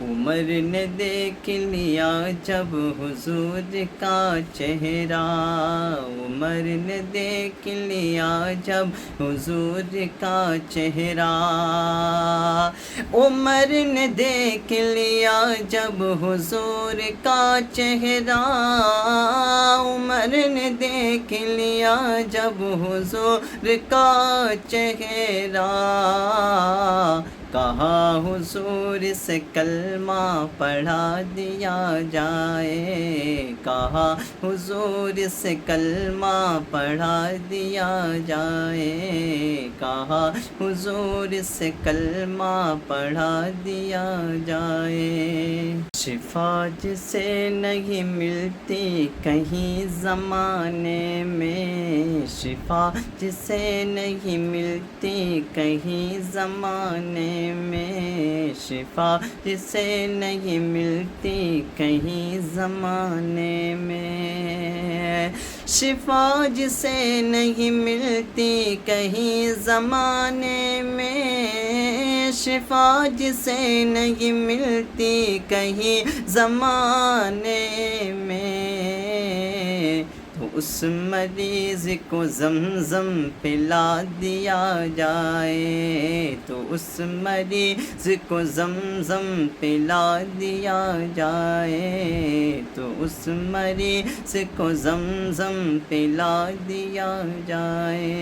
عمر نے دیکھ لیا جب حضور کا چہرہ، عمر نے دیکھ لیا جب حضور کا چہرہ، عمر نے دیکھ لیا جب حضور کا چہرہ، عمر نے دیکھ لیا جب حضور کا چہرہ، کہا حضور سے کلمہ پڑھا دیا جائے، کہا حضور سے کلمہ پڑھا دیا جائے، کہا حضور سے کلمہ پڑھا دیا جائے۔ شفا جسے نہیں ملتی کہیں زمانے میں، شفا جسے نہیں ملتی کہیں زمانے میں، شفا جسے نہیں ملتی کہیں زمانے میں، شفا جسے نہیں ملتی کہیں زمانے میں، شفا جسے نہیں ملتی کہیں زمانے میں، تو اس مریض کو زمزم پلا دیا جائے، تو اس مریض کو زمزم پلا دیا جائے، تو اس مریض کو زمزم پلا دیا جائے۔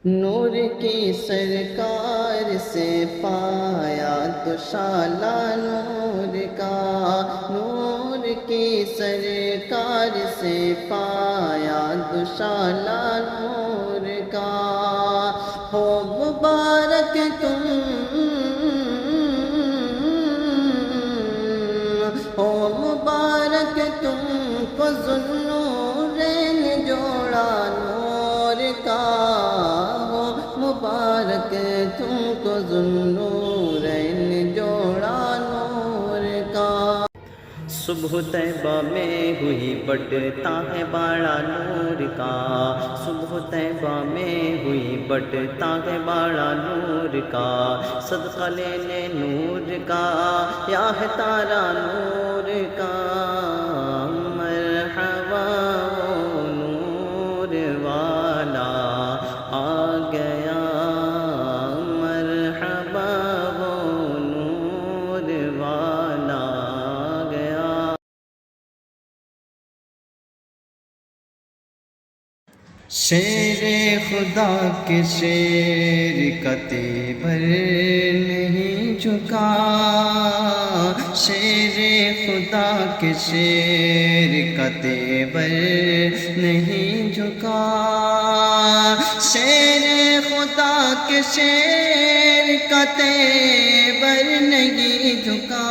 نور کی سرکار سے پایا دوشالہ نور کا، نور کی سرکار سے پایا دوشالہ نور کا، ہو مبارک تم، ہو مبارک تم کو ذوالنورین جوڑا نور کا، ہو مبارک تم کو ذوالنورین جوڑا نور کا۔ صبح طیبہ میں ہوئی بٹتا ہے باڑا نور کا، صبح طیبہ میں ہوئی بٹتا ہے باڑا نور کا، صدقہ لینے نور کا یا ہے تارا نور کا، مرحبا وہ نور والا آ گیا، مرحبا وہ نور والا آ گیا۔ شیر خدا کے شیر کا تیور نہیں جھکا، شیر خدا کے شیر کا تیور نہیں جھکا، شیر خدا کے شیر کا تیور نہیں جھکا،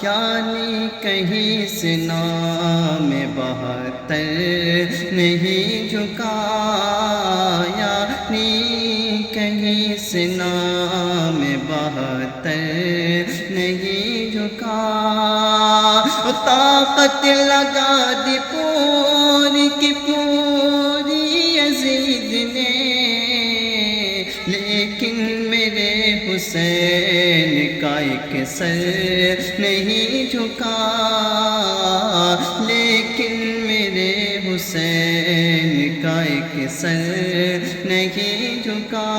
یعنی کہیں سے نام بہتر نہیں جھکا، یعنی کہیں سے نام بہتر نہیں جھکا، طاقت لگا دی پوری کی پوری یزید نے، لیکن میرے حسین کا ایک سر نہیں جھکا، لیکن میرے حسین کا ایک سر نہیں جھکا۔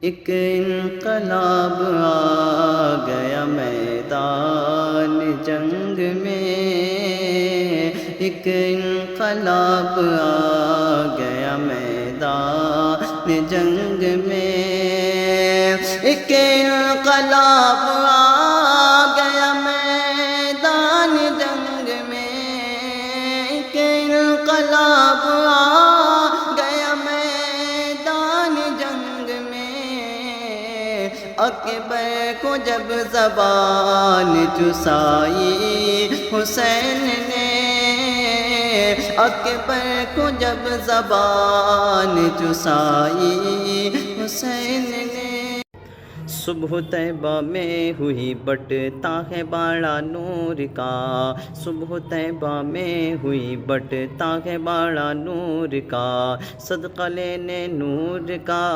ایک انقلاب آ گیا میدان جنگ میں، ایک انقلاب آ گیا میدان جنگ میں، ایک انقلاب آ گیا میدان جنگ میں، ایک انقلاب آ گیا میدان جنگ میں، اکبر کو جب زبان چسائی حسین نے، اکبر کو جب زبان چسائی حسین نے۔ صبح طیبہ میں ہوئی بٹتا ہے باڑا نور کا، صبح طیبہ میں ہوئی بٹتا ہے باڑا نور کا، صدقہ لینے نور کا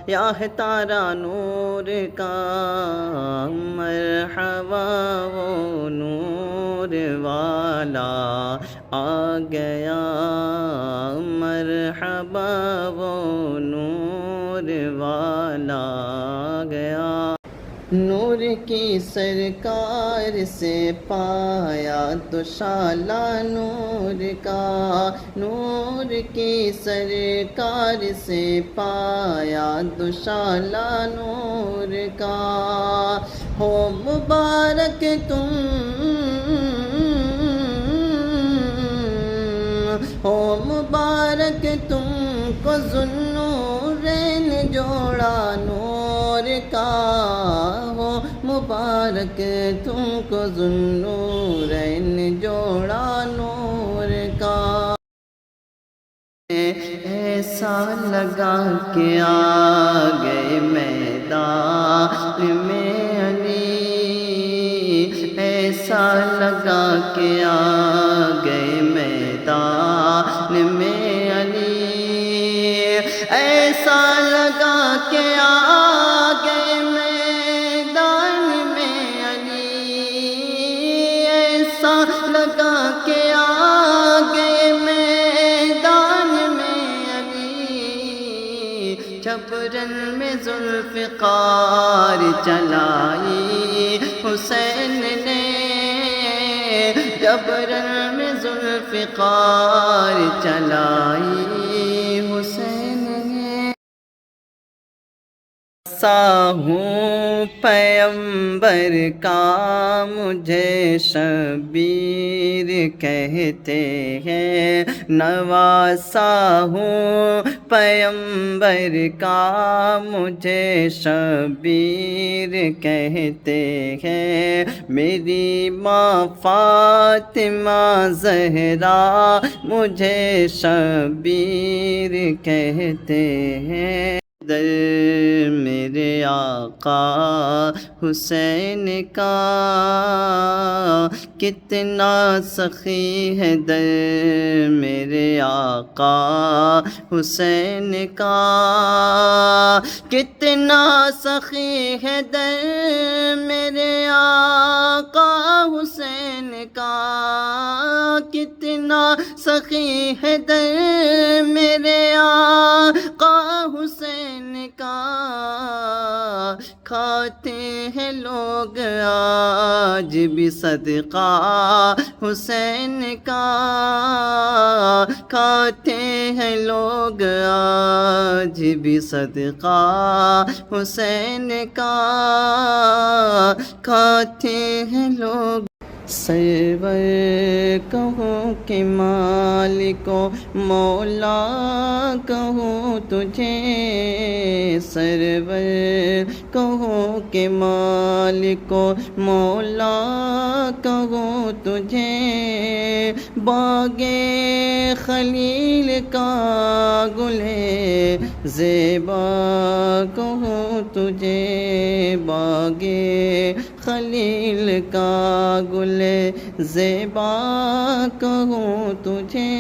یا ہے تارا نور کا، والا آ گیا، مرحبا وہ نور والا آ گیا۔ نور کی سرکار سے پایا تو شالا نور کا، نور کی سرکار سے پایا تو شالا نور کا، ہو مبارک تم، ہو مبارک تم کو ذوالنورین جوڑا نور کا، ہو مبارک تم کو ذوالنورین جوڑا نور کا۔ ایسا لگا کہ آ گئے میدان میں علی، ایسا لگا کہ آ گئے میدان میں علی، ایسا لگا کہ آ گئے میدان میں علی، ایسا لگا کہ آ گئے میدان میں علی، جبرن میں ذوالفقار چلائی حسین نے، جبرن میں ذوالفقار چلائی حسین نے۔ نواسا ہوں پیغمبر کا مجھے شبیر کہتے ہیں، نواسا ہوں پیغمبر کا مجھے شبیر کہتے ہیں، میری ماں فاطمہ زہرا مجھے شبیر کہتے ہیں۔ در میرے آقا حسین کا کتنا سخی ہے، در میرے آقا حسین کا کتنا سخی ہے، در میرے آقا حسین کا کتنا سخی ہے، در میرے آقا حسین کا، کھاتے ہیں لوگ آج بھی صدقہ حسین کا، کھاتے ہیں لوگ آج بھی صدقہ حسین کا، کھاتے ہیں لوگ۔ سرور کہوں کہ مالک و مولا کہوں تجھے، سرور کہوں کہ مالک و مولا کہوں تجھے، باغ خلیل کا گلے زیبا کہوں تجھے، باغ خلیل کا گل زیبا کہوں تجھے۔